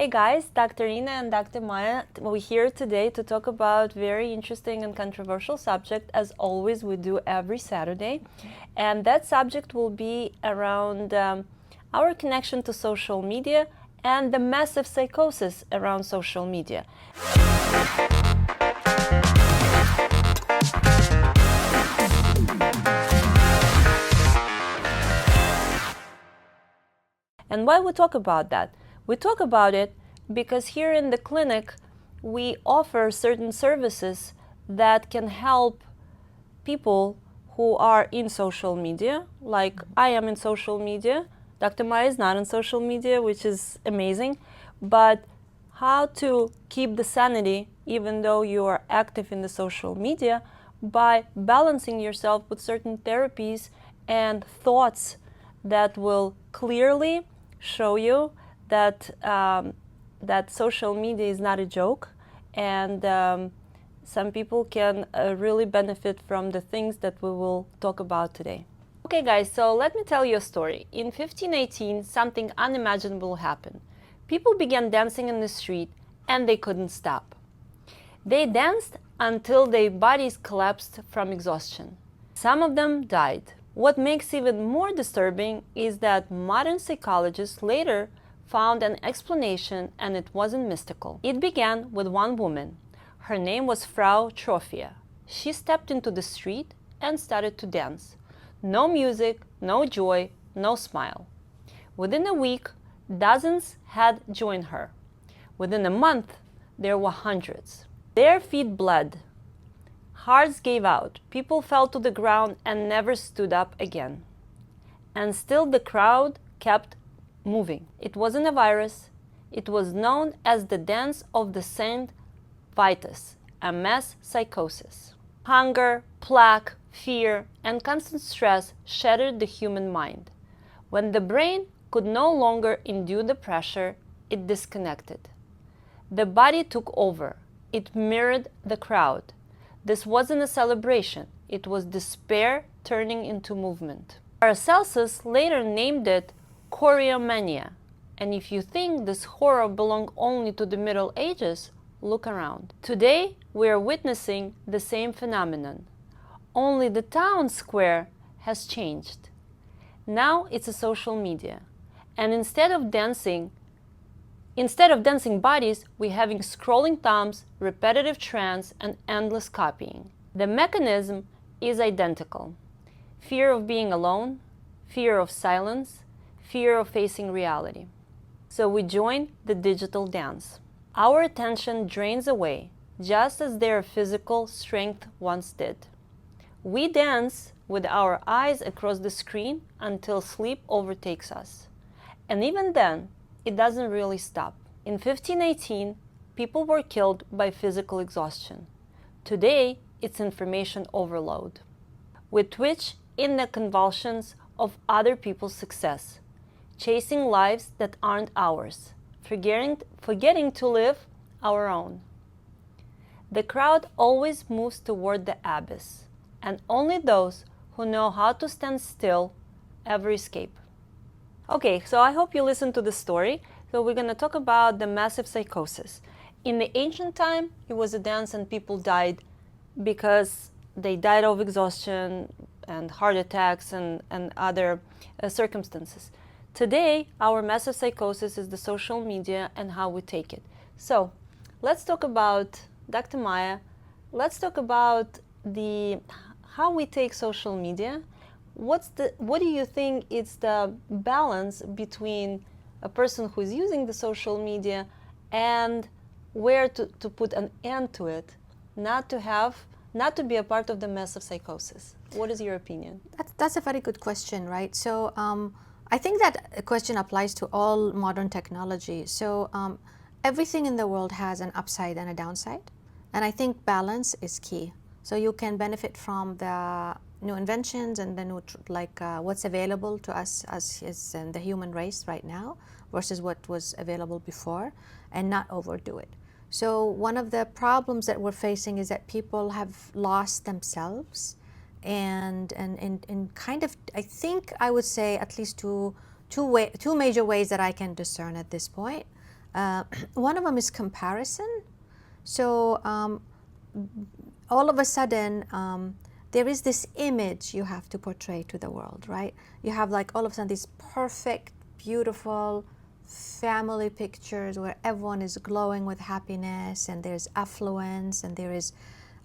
Hey guys, Dr. Ina and Dr. Maya, we're here today to talk about very interesting and controversial subject, as always we do every Saturday. And that subject will be around our connection to social media and the massive psychosis around social media. And why we talk about that? We talk about it because here in the clinic we offer certain services that can help people who are in social media, like I am in social media. Dr. Maya is not in social media, which is amazing, but how to keep the sanity even though you are active in the social media by balancing yourself with certain therapies and thoughts that will clearly show you that that social media is not a joke, and some people can really benefit from the things that we will talk about today. Okay guys, so let me tell you a story. In 1518, something unimaginable happened. People began dancing in the street and they couldn't stop. They danced until their bodies collapsed from exhaustion. Some of them died. What makes even more disturbing is that modern psychologists later found an explanation, and it wasn't mystical. It began with one woman. Her name was Frau Trophia. She stepped into the street and started to dance. No music, no joy, no smile. Within a week, dozens had joined her. Within a month, there were hundreds. Their feet bled. Hearts gave out, people fell to the ground and never stood up again. And still the crowd kept moving. It wasn't a virus. It was known as the dance of the Saint Vitus, a mass psychosis. Hunger, plague, fear, and constant stress shattered the human mind. When the brain could no longer endure the pressure, it disconnected. The body took over. It mirrored the crowd. This wasn't a celebration, it was despair turning into movement. Paracelsus later named it choreomania, and if you think this horror belonged only to the Middle Ages, look around. Today we are witnessing the same phenomenon, only the town square has changed. Now it's a social media, and instead of dancing bodies, we're having scrolling thumbs, repetitive trance, and endless copying. The mechanism is identical. Fear of being alone, fear of silence, fear of facing reality. So we join the digital dance. Our attention drains away, just as their physical strength once did. We dance with our eyes across the screen until sleep overtakes us. And even then, it doesn't really stop. In 1518, people were killed by physical exhaustion. Today, it's information overload. We twitch in the convulsions of other people's success, chasing lives that aren't ours, forgetting to live our own. The crowd always moves toward the abyss, and only those who know how to stand still ever escape. Okay, so I hope you listened to the story. So we're going to talk about the massive psychosis. In the ancient time, it was a dance and people died because they died of exhaustion and heart attacks and other circumstances. Today, our massive psychosis is the social media and how we take it. So let's talk about, Dr. Maya, let's talk about how we take social media. What do you think is the balance between a person who is using the social media and where to put an end to it, not to be a part of the massive psychosis? What is your opinion? That's a very good question, right? So I think that question applies to all modern technology. So everything in the world has an upside and a downside, and I think balance is key. So you can benefit from the new inventions and the new, what's available to us as in the human race right now versus what was available before, and not overdo it. So one of the problems that we're facing is that people have lost themselves, and kind of, I think I would say at least two major ways that I can discern at this point. One of them is comparison. So all of a sudden, there is this image you have to portray to the world, right? You have like all of a sudden these perfect, beautiful family pictures where everyone is glowing with happiness, and there's affluence, and there is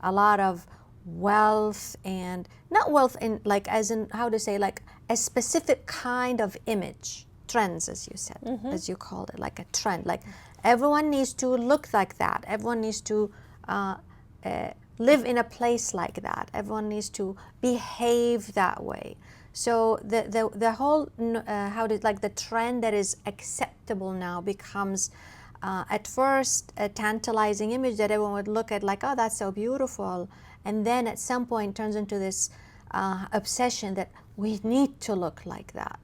a lot of wealth, and not wealth in like as in how to say, like a specific kind of image, trends, as you said, as you called it, like a trend, like everyone needs to look like that, everyone needs to live in a place like that, everyone needs to behave that way. So the whole like the trend that is acceptable now becomes at first a tantalizing image that everyone would look at like, oh, that's so beautiful, and then at some point turns into this obsession that we need to look like that.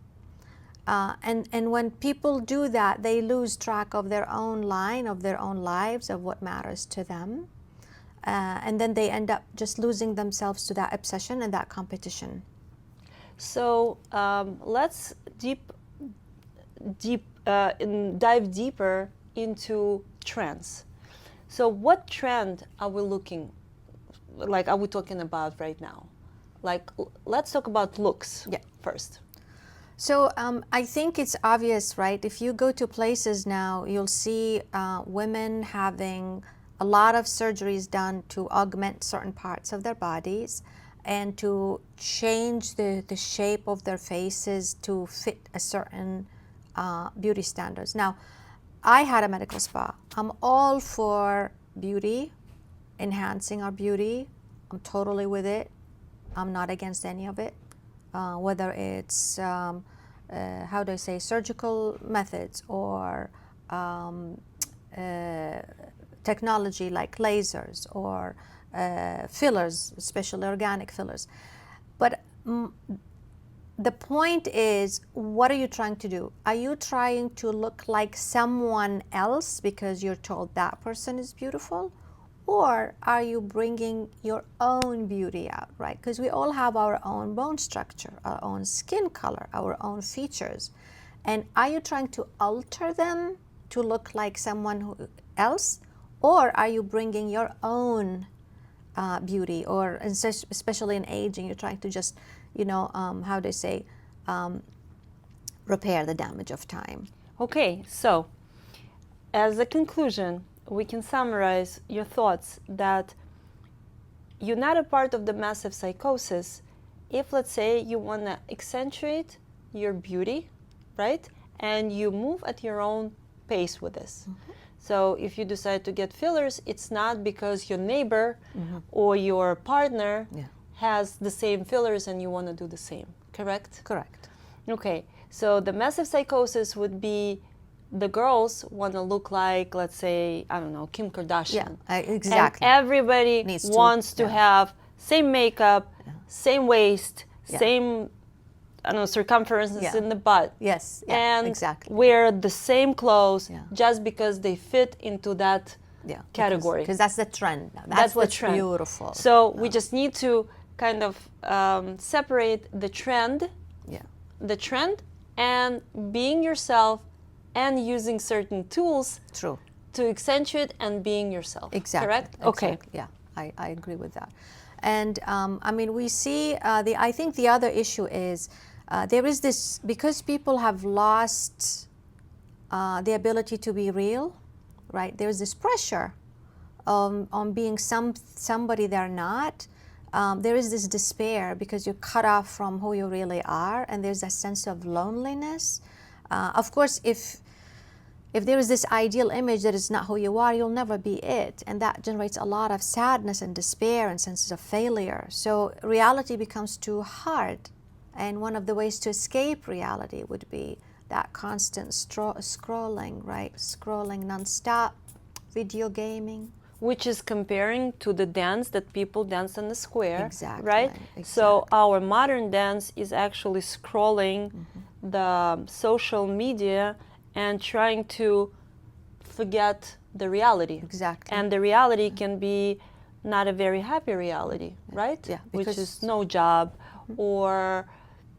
And when people do that, they lose track of their own line, of their own lives, of what matters to them. And then they end up just losing themselves to that obsession and that competition. So let's dive deeper into trends. So what trend are we are we talking about right now? Like, let's talk about looks first. So I think it's obvious, right? If you go to places now, you'll see women having a lot of surgeries done to augment certain parts of their bodies and to change the shape of their faces to fit a certain beauty standards. Now, I had a medical spa. I'm all for beauty, enhancing our beauty. I'm totally with it. I'm not against any of it, whether it's how do I say, surgical methods or technology like lasers or fillers, especially organic fillers. But the point is, what are you trying to do? Are you trying to look like someone else because you're told that person is beautiful? Or are you bringing your own beauty out, right? Because we all have our own bone structure, our own skin color, our own features. And are you trying to alter them to look like someone else? Or are you bringing your own beauty? Or especially in aging, you're trying to just, how do I say, repair the damage of time. Okay, so as a conclusion, we can summarize your thoughts that you're not a part of the massive psychosis if, let's say, you want to accentuate your beauty, right? And you move at your own pace with this. Mm-hmm. So if you decide to get fillers, it's not because your neighbor or your partner has the same fillers and you want to do the same, correct? Correct. Okay, so the massive psychosis would be the girls want to look like, let's say, I don't know, Kim Kardashian. Yeah, exactly. And everybody wants to have same makeup, same waist, same, I don't know, circumferences in the butt. Yes, and exactly. wear the same clothes just because they fit into that category. Because that's the trend now. That's what's the trend. Beautiful. So we just need to kind of separate the trend and being yourself and using certain tools to accentuate and being yourself. Exactly. Correct? Exactly. Okay. Yeah, I agree with that. And I mean, we see, I think the other issue is there is this, because people have lost the ability to be real, right? There's this pressure on being somebody they're not. There is this despair because you're cut off from who you really are, and there's a sense of loneliness. Of course, if there is this ideal image that is not who you are, you'll never be it. And that generates a lot of sadness and despair and senses of failure. So reality becomes too hard. And one of the ways to escape reality would be that constant scrolling, right? Scrolling nonstop, video gaming. Which is comparing to the dance that people dance in the square, exactly, right? Exactly. So our modern dance is actually scrolling the social media and trying to forget the reality. Exactly. And the reality can be not a very happy reality, right? Yeah. Which is no job or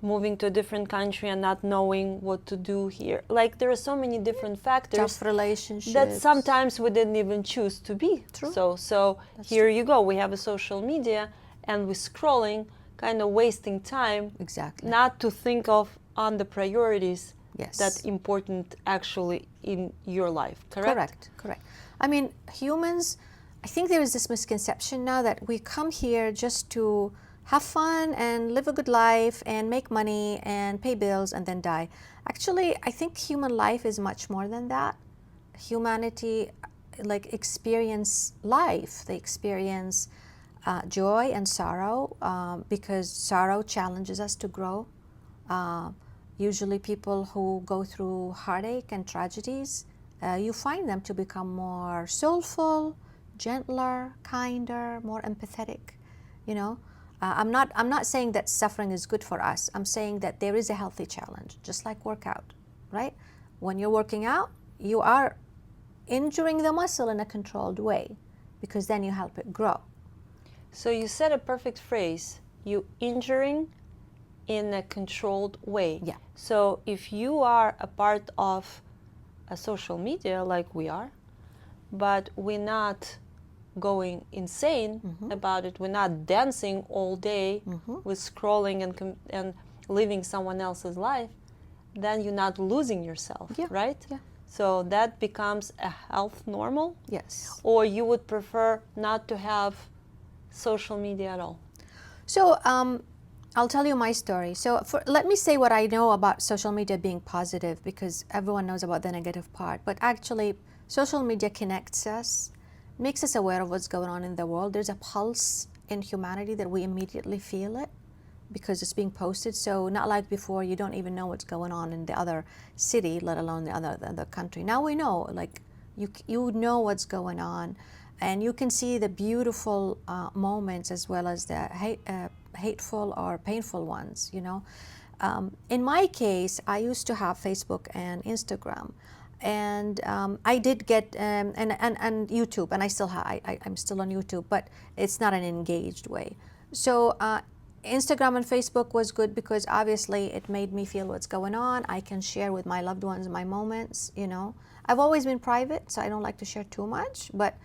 moving to a different country and not knowing what to do here. Like there are so many different factors Tough relationships. that sometimes we didn't even choose to be. True. So That's here true. you go. We have a social media and we're scrolling, kind of wasting time. Exactly. Not to think of on the priorities Yes. that's important actually in your life. Correct? Correct, correct. I mean, humans, I think there is this misconception now that we come here just to have fun and live a good life and make money and pay bills and then die. Actually, I think human life is much more than that. Humanity like experience life. They experience joy and sorrow because sorrow challenges us to grow. Usually people who go through heartache and tragedies, you find them to become more soulful, gentler, kinder, more empathetic, you know. I'm not saying that suffering is good for us. I'm saying that there is a healthy challenge, just like workout, right? When you're working out, you are injuring the muscle in a controlled way because then you help it grow. So you said a perfect phrase, you injuring in a controlled way. Yeah. So if you are a part of a social media like we are, but we're not going insane about it, we're not dancing all day with scrolling and living someone else's life, then you're not losing yourself, Yeah. right? Yeah. So that becomes a health normal? Yes. Or you would prefer not to have social media at all? So I'll tell you my story. So let me say what I know about social media being positive, because everyone knows about the negative part. But actually, social media connects us, makes us aware of what's going on in the world. There's a pulse in humanity that we immediately feel it because it's being posted. So not like before, you don't even know what's going on in the other city, let alone the other country. Now we know, like you know what's going on, and you can see the beautiful moments as well as the hateful or painful ones, you know. In my case, I used to have Facebook and Instagram, and I did get and YouTube, and I still I'm still on YouTube, but it's not an engaged way. So Instagram and Facebook was good because obviously it made me feel what's going on. I can share with my loved ones my moments, you know. I've always been private, so I don't like to share too much, but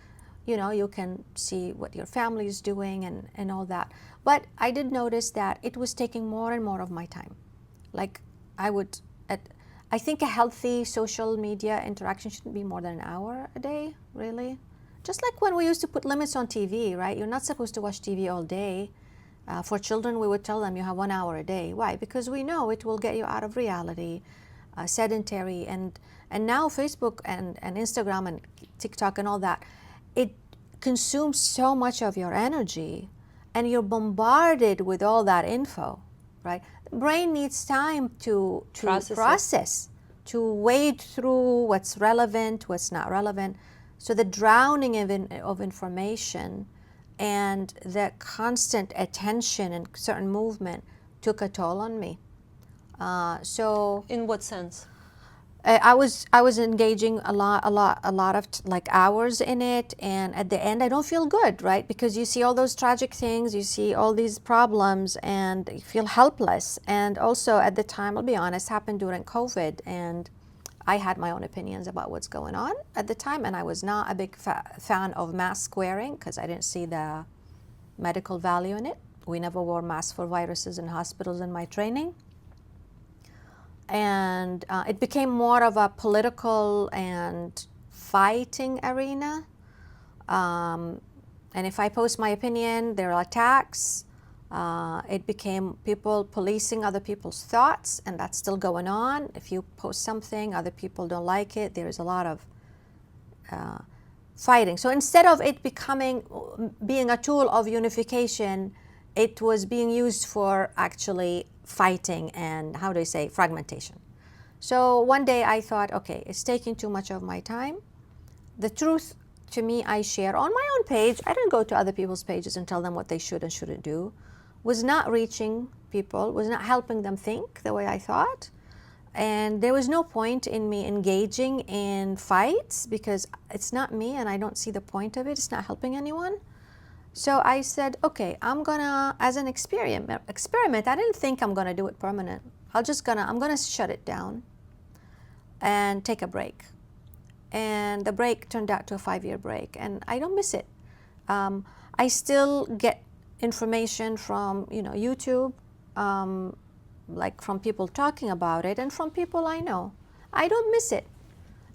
you know, you can see what your family is doing and all that. But I did notice that it was taking more and more of my time. Like I think a healthy social media interaction shouldn't be more than an hour a day, really. Just like when we used to put limits on TV, right? You're not supposed to watch TV all day. For children, we would tell them you have 1 hour a day. Why? Because we know it will get you out of reality, sedentary, and now Facebook and Instagram and TikTok and all that, it consumes so much of your energy, and you're bombarded with all that info, right? The brain needs time to process, to wade through what's relevant, what's not relevant. So the drowning of information and the constant attention and certain movement took a toll on me. So in what sense? I was engaging a lot of like hours in it, and at the end I don't feel good, right? Because you see all those tragic things, you see all these problems, and you feel helpless. And also at the time, I'll be honest, happened during COVID, and I had my own opinions about what's going on at the time, and I was not a big fan of mask wearing because I didn't see the medical value in it. We never wore masks for viruses in hospitals in my training. And it became more of a political and fighting arena. And if I post my opinion, there are attacks. It became people policing other people's thoughts, and that's still going on. If you post something, other people don't like it, there's a lot of fighting. So instead of it being a tool of unification, it was being used for actually fighting and, how do you say, fragmentation. So one day I thought, okay, it's taking too much of my time. The truth to me I share on my own page. I didn't go to other people's pages and tell them what they should and shouldn't do. Was not reaching people, was not helping them think the way I thought. And there was no point in me engaging in fights because it's not me and I don't see the point of it. It's not helping anyone. So I said, okay, I'm gonna, as an experiment, I didn't think I'm gonna do it permanent. I'm gonna shut it down and take a break. And the break turned out to a 5-year break, and I don't miss it. I still get information from, YouTube, like from people talking about it and from people I know. I don't miss it.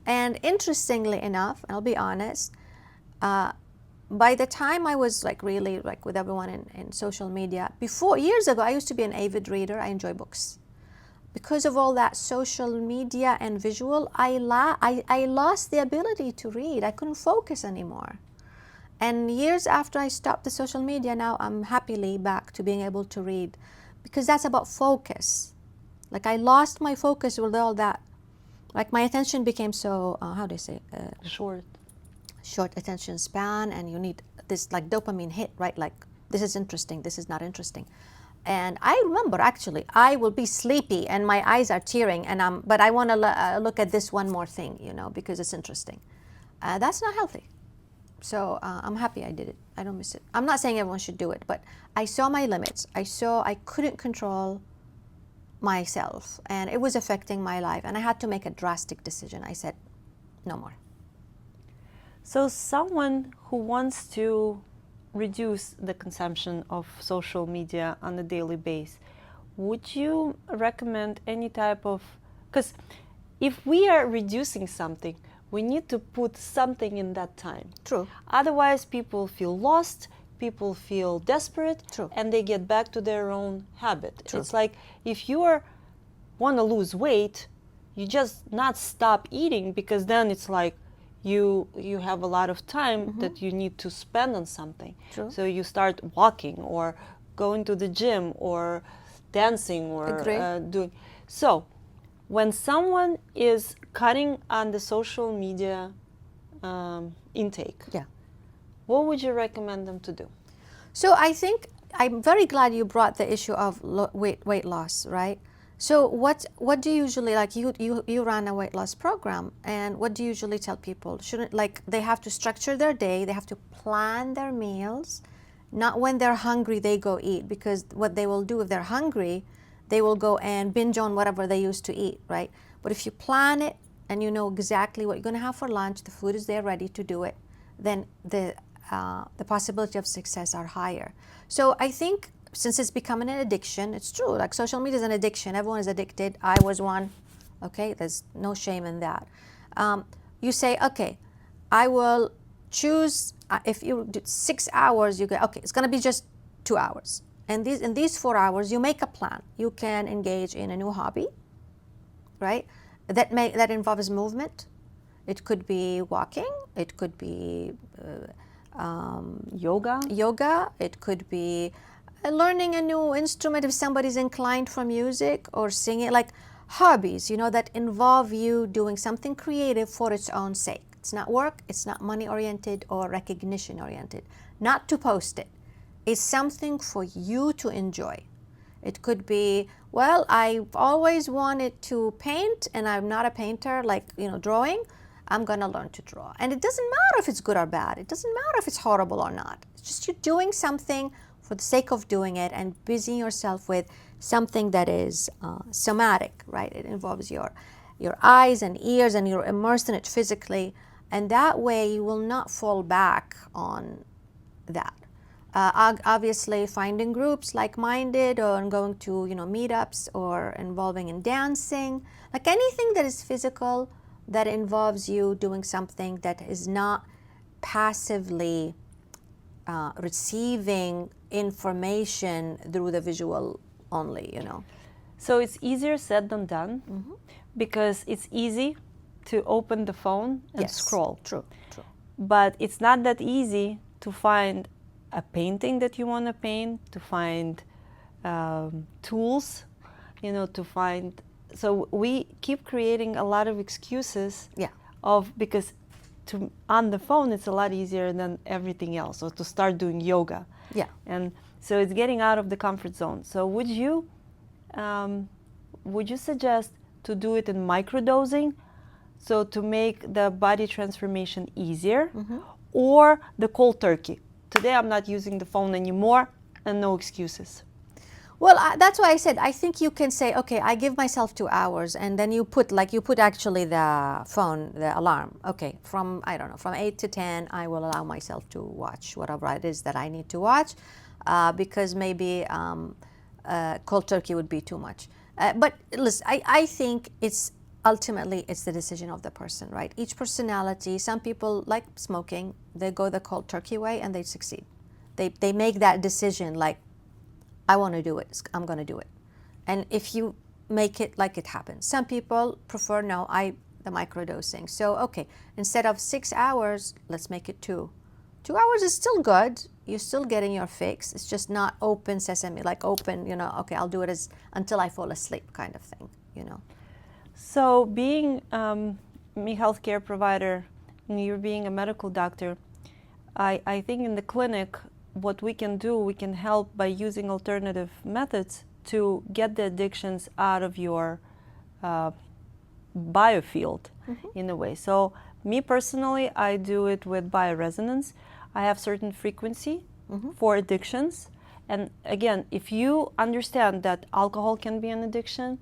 And interestingly enough, I'll be honest, by the time I was really with everyone in social media, years ago, I used to be an avid reader. I enjoy books. Because of all that social media and visual, I lost the ability to read. I couldn't focus anymore. And years after I stopped the social media, now I'm happily back to being able to read, because that's about focus. I lost my focus with all that. My attention became so, how do I say? Short attention span, and you need this dopamine hit, right? This is interesting, this is not interesting. And I remember, actually, I will be sleepy and my eyes are tearing, but I want to look at this one more thing, because it's interesting. That's not healthy. So I'm happy I did it. I don't miss it. I'm not saying everyone should do it, but I saw my limits. I saw I couldn't control myself, and it was affecting my life, and I had to make a drastic decision. I said, no more. So someone who wants to reduce the consumption of social media on a daily basis, would you recommend any type of, because if we are reducing something, we need to put something in that time. True. Otherwise, people feel lost, people feel desperate, True. And they get back to their own habit. True. It's like if you want to lose weight, you just not stop eating, because then it's like you have a lot of time that you need to spend on something. True. So you start walking or going to the gym or dancing or doing. So when someone is cutting on the social media intake, what would you recommend them to do? So I think I'm very glad you brought the issue of weight loss, right? So what do you usually, you run a weight loss program, and what do you usually tell people? They have to structure their day, they have to plan their meals, not when they're hungry they go eat, because what they will do if they're hungry, they will go and binge on whatever they used to eat, right? But if you plan it and you know exactly what you're going to have for lunch, the food is there ready to do it, then the possibility of success are higher. So I think, since it's becoming an addiction, it's true, social media is an addiction. Everyone is addicted. I was one. Okay, there's no shame in that. You say, okay, I will choose, if you do 6 hours, you go, okay, it's going to be just 2 hours. And in these 4 hours, you make a plan. You can engage in a new hobby, right? That involves movement. It could be walking. It could be yoga. It could be learning a new instrument if somebody's inclined for music, or singing, hobbies, that involve you doing something creative for its own sake. It's not work, it's not money oriented or recognition oriented. Not to post it. It's something for you to enjoy. It could be, well, I've always wanted to paint and I'm not a painter, drawing. I'm going to learn to draw. And it doesn't matter if it's good or bad. It doesn't matter if it's horrible or not. It's just you're doing something for the sake of doing it, and busying yourself with something that is somatic, right? It involves your eyes and ears, and you're immersed in it physically, and that way you will not fall back on that. Obviously, finding groups like-minded, or going to meetups, or involving in dancing, anything that is physical, that involves you doing something that is not passively receiving information through the visual only, So it's easier said than done, because it's easy to open the phone and scroll. True. But it's not that easy to find a painting that you want to paint, to find tools, to find. So we keep creating a lot of excuses because on the phone it's a lot easier than everything else, or to start doing yoga. And so it's getting out of the comfort zone. So would you suggest to do it in microdosing, so to make the body transformation easier, or the cold turkey, to today I'm not using the phone anymore, and no excuses. Well, that's why I said, I think you can say, okay, I give myself 2 hours, and then you put actually the phone, the alarm. Okay, from, I don't know, from 8 to 10, I will allow myself to watch whatever it is that I need to watch, because maybe cold turkey would be too much. But listen, I think ultimately it's the decision of the person, right? Each personality, some people like smoking, they go the cold turkey way and they succeed. They make that decision like, I want to do it, I'm going to do it. And if you make it like it happens. Some people prefer, no, the microdosing. So, okay, instead of 6 hours, let's make it 2. 2 hours is still good. You're still getting your fix. It's just not open sesame, like open, okay, I'll do it until I fall asleep kind of thing, So being me healthcare provider, and you're being a medical doctor, I think in the clinic, what we can do, we can help by using alternative methods to get the addictions out of your biofield, in a way. So me personally, I do it with bioresonance. I have certain frequency for addictions. And again, if you understand that alcohol can be an addiction,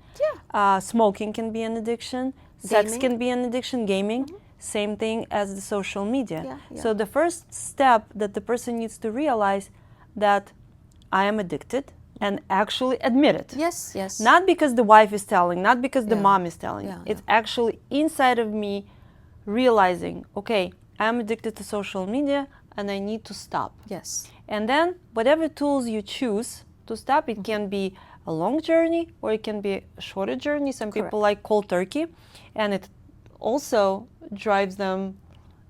smoking can be an addiction, sex can be an addiction, gaming, same thing as the social media. So the first step that the person needs to realize that I am addicted and actually admit it. Yes, yes. Not because the wife is telling, not because the mom is telling. It's actually inside of me realizing, okay, I'm addicted to social media and I need to stop. Yes. And then whatever tools you choose to stop, it can be a long journey or it can be a shorter journey. Some people like cold turkey, and it also drives them,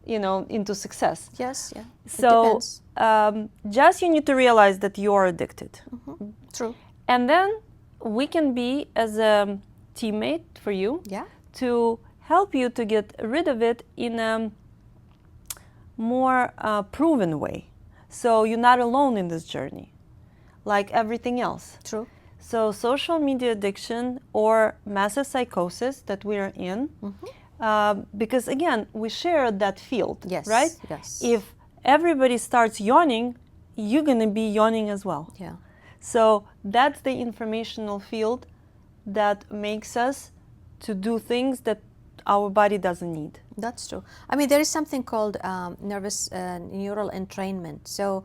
into success. Yes, yeah. So just you need to realize that you are addicted. True. And then we can be as a teammate for you to help you to get rid of it in a more proven way. So you're not alone in this journey, like everything else. True. So social media addiction or massive psychosis that we are in, because again, we share that field, right? Yes. If everybody starts yawning, you're going to be yawning as well. Yeah. So that's the informational field that makes us to do things that our body doesn't need. That's true. I mean, there is something called nervous neural entrainment. So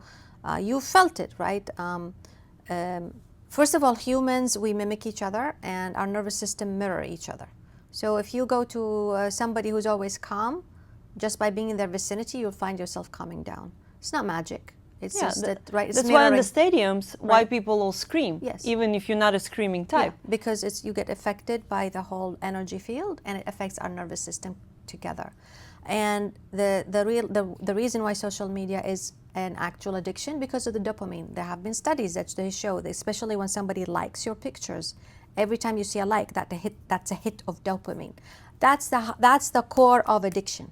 you felt it, right? First of all, humans, we mimic each other and our nervous system mirror each other. So if you go to somebody who's always calm, just by being in their vicinity, you'll find yourself calming down. It's not magic. It's just that, right? It's that's why in the mirroring. stadiums, why people all scream, even if you're not a screaming type. Because you get affected by the whole energy field, and it affects our nervous system together. And the reason why social media is an actual addiction, because of the dopamine. There have been studies that they show that especially when somebody likes your pictures, every time you see a like, that's a hit of dopamine. That's the core of addiction.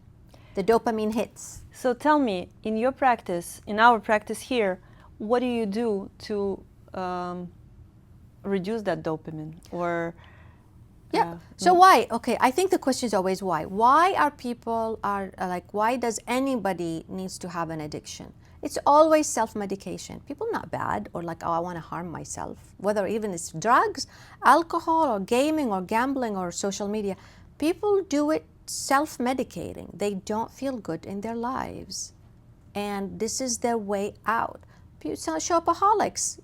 The dopamine hits. So tell me, in your practice, in our practice here, what do you do to reduce that dopamine? Or So why? Okay, I think the question is always why. Why are people why does anybody needs to have an addiction? It's always self-medication. People not bad or like, oh, I want to harm myself. Whether even it's drugs, alcohol, or gaming, or gambling, or social media. People do it self-medicating. They don't feel good in their lives. And this is their way out. Shopaholics,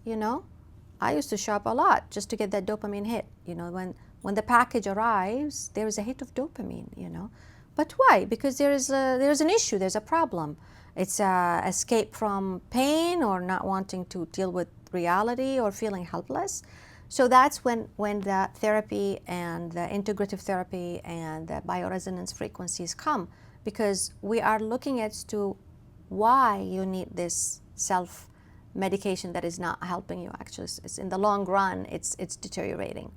I used to shop a lot just to get that dopamine hit. When the package arrives, there is a hit of dopamine, But why? Because there's an issue, there's a problem. It's escape from pain or not wanting to deal with reality or feeling helpless. So that's when the therapy and the integrative therapy and the bioresonance frequencies come, because we are looking as to why you need this self-medication that is not helping you. Actually, it's in the long run, it's deteriorating.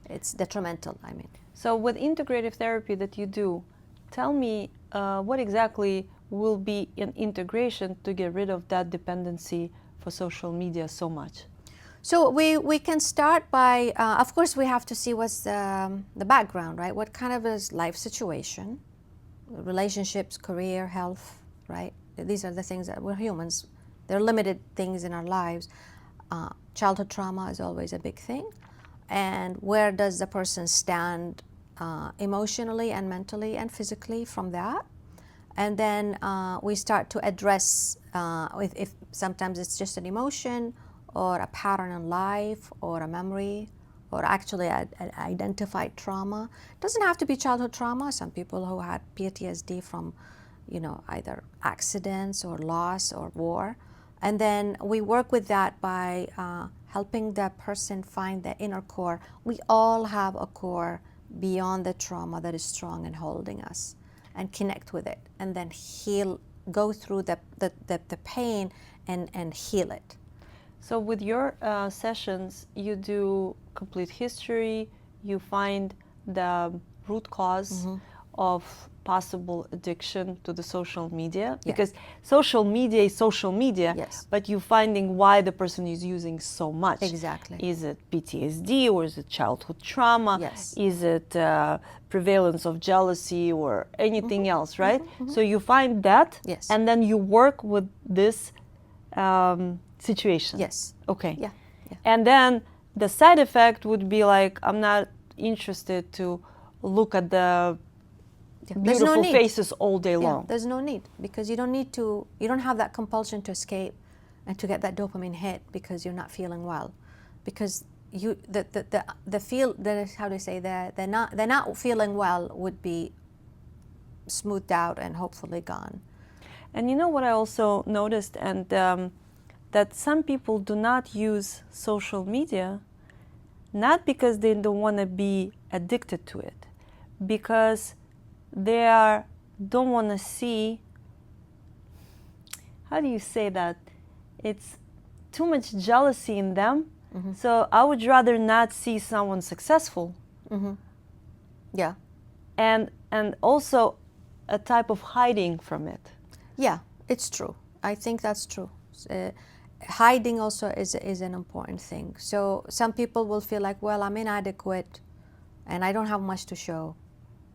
It's detrimental, I mean. So with integrative therapy that you do, tell me what exactly will be an integration to get rid of that dependency for social media so much? So we can start by, of course, we have to see what's the background, right? What kind of is life situation, relationships, career, health, right? These are the things that we're humans. There are limited things in our lives. Childhood trauma is always a big thing. And where does the person stand emotionally and mentally and physically from that? And then we start to address if sometimes it's just an emotion or a pattern in life or a memory or actually an identified trauma. It doesn't have to be childhood trauma. Some people who had PTSD from, either accidents or loss or war. And then we work with that by helping the person find the inner core. We all have a core beyond the trauma that is strong and holding us, and connect with it, and then heal, go through the pain and heal it. So with your sessions, you do complete history, you find the root cause of possible addiction to the social media, because social media is social media, but you're finding why the person is using so much. Exactly. Is it PTSD, or is it childhood trauma? Yes. Is it prevalence of jealousy or anything else, right? So you find that, and then you work with this situation. Yes. Okay. Yeah. And then the side effect would be like, I'm not interested to look at the beautiful faces all day long. There's no need, because you don't have that compulsion to escape and to get that dopamine hit because you're not feeling well, because the not feeling well would be smoothed out and hopefully gone. And you know what I also noticed, and that some people do not use social media, not because they don't want to be addicted to it, because they don't want to see, how do you say that? It's too much jealousy in them. So I would rather not see someone successful. Yeah. And also a type of hiding from it. Yeah, it's true. I think that's true. Hiding also is an important thing. So some people will feel like, well, I'm inadequate and I don't have much to show.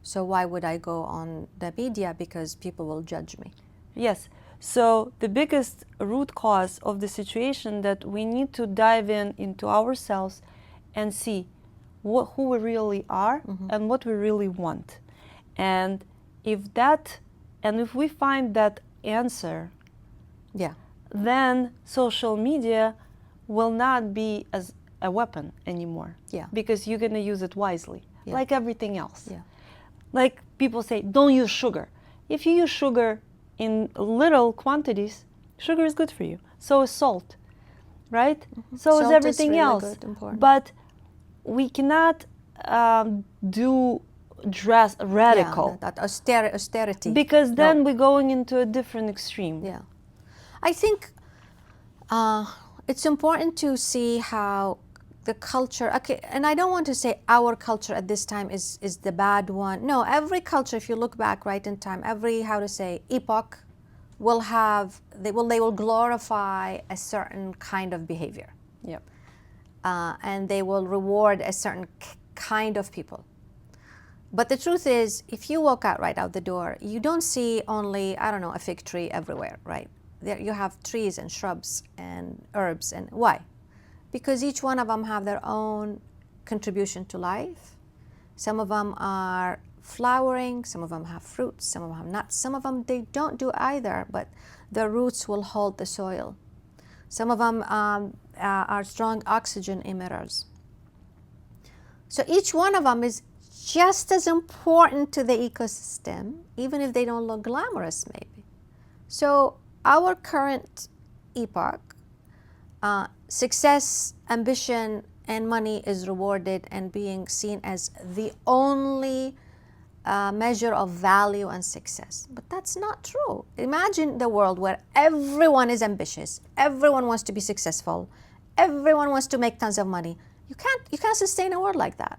So why would I go on the media? Because people will judge me. Yes. So the biggest root cause of the situation, that we need to dive into ourselves and see who we really are and what we really want. And if we find that answer, then social media will not be as a weapon anymore. Because you're going to use it wisely, like everything else. Like people say, don't use sugar. If you use sugar in little quantities, sugar is good for you. So is salt, right? So is everything else. Good, important. But we cannot do radical. That austerity. Because then we're going into a different extreme. Yeah. I think it's important to see how the culture, and I don't want to say our culture at this time is the bad one. No, every culture, if you look back right in time, every, epoch will have, they will glorify a certain kind of behavior. And they will reward a certain kind of people. But the truth is, if you walk right out the door, you don't see only, a fig tree everywhere, right? There you have trees and shrubs and herbs. And why? Because each one of them have their own contribution to life. Some of them are flowering, some of them have fruits, some of them have nuts, some of them they don't do either, but the roots will hold the soil. Some of them are strong oxygen emitters. So each one of them is just as important to the ecosystem, even if they don't look glamorous maybe. So our current epoch, success, ambition, and money is rewarded and being seen as the only measure of value and success. But that's not true. Imagine the world where everyone is ambitious, everyone wants to be successful, everyone wants to make tons of money. You can't sustain a world like that.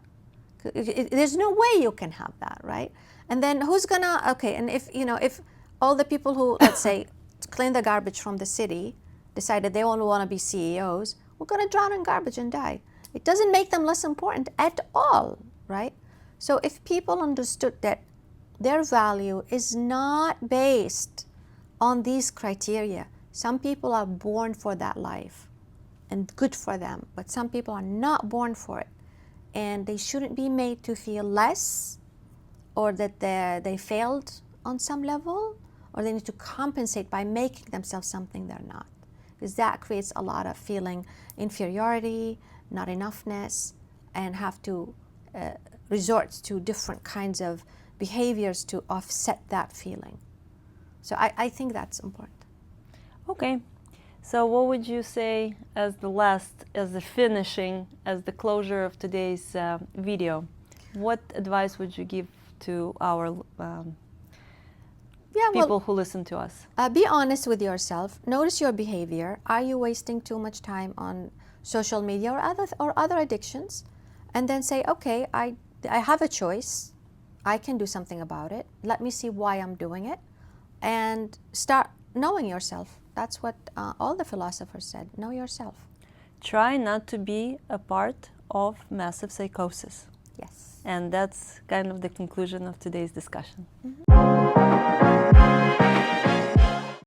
There's no way you can have that, right? And then who's gonna, and if all the people who, let's say, clean the garbage from the city decided they only want to be CEOs, we're going to drown in garbage and die. It doesn't make them less important at all, right? So if people understood that their value is not based on these criteria, Some people are born for that life and good for them, but some people are not born for it, and they shouldn't be made to feel less, or that they failed on some level, or they need to compensate by making themselves something they're not, because that creates a lot of feeling inferiority, not enoughness, and have to resort to different kinds of behaviors to offset that feeling. So I think that's important. Okay. So what would you say as the last, as the finishing, as the closure of today's video? What advice would you give to our people who listen to us? Be honest with yourself. Notice your behavior. Are you wasting too much time on social media or other addictions? And then say, okay, I have a choice. I can do something about it. Let me see why I'm doing it. And start knowing yourself. That's what all the philosophers said. Know yourself. Try not to be a part of massive psychosis. Yes. And that's kind of the conclusion of today's discussion.